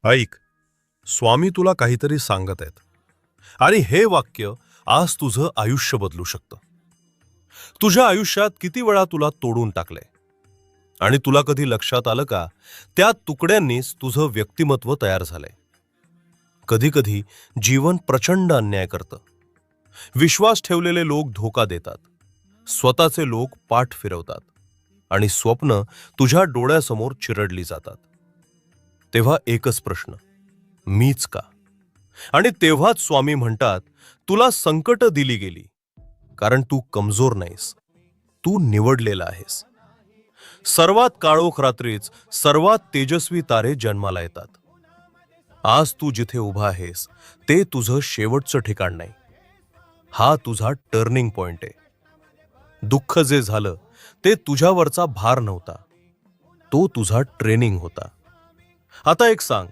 ऐक, स्वामी तुला काहीतरी सांगत आहेत आणि हे वाक्य आज तुझं आयुष्य बदलू शकतं. तुझ्या आयुष्यात किती वेळा तुला तोडून टाकले आणि तुला कधी लक्षात आलं का, त्या तुकड्यांनीच तुझं व्यक्तिमत्व तयार झालंय. कधी कधी जीवन प्रचंड अन्याय करतं. विश्वास ठेवलेले लोक धोका देतात, स्वतःचे लोक पाठ फिरवतात आणि स्वप्न तुझ्या डोळ्यासमोर चिरडली जातात. तेव्हा एकच प्रश्न, मीच का? आणि तेव्हाच स्वामी म्हणतात, तुला संकट दिली गेली कारण तू कमजोर नाहीस, तू निवडलेला आहेस. सर्वात काळोख रात्रीच सर्वात तेजस्वी तारे जन्माला येतात. आज तू जिथे उभा आहेस ते तुझं शेवटचं ठिकाण नाही, हा तुझा टर्निंग पॉइंट आहे. दुःख जे झालं ते तुझ्यावरचा भार नव्हता, तो तुझा ट्रेनिंग होता. आता एक सांग,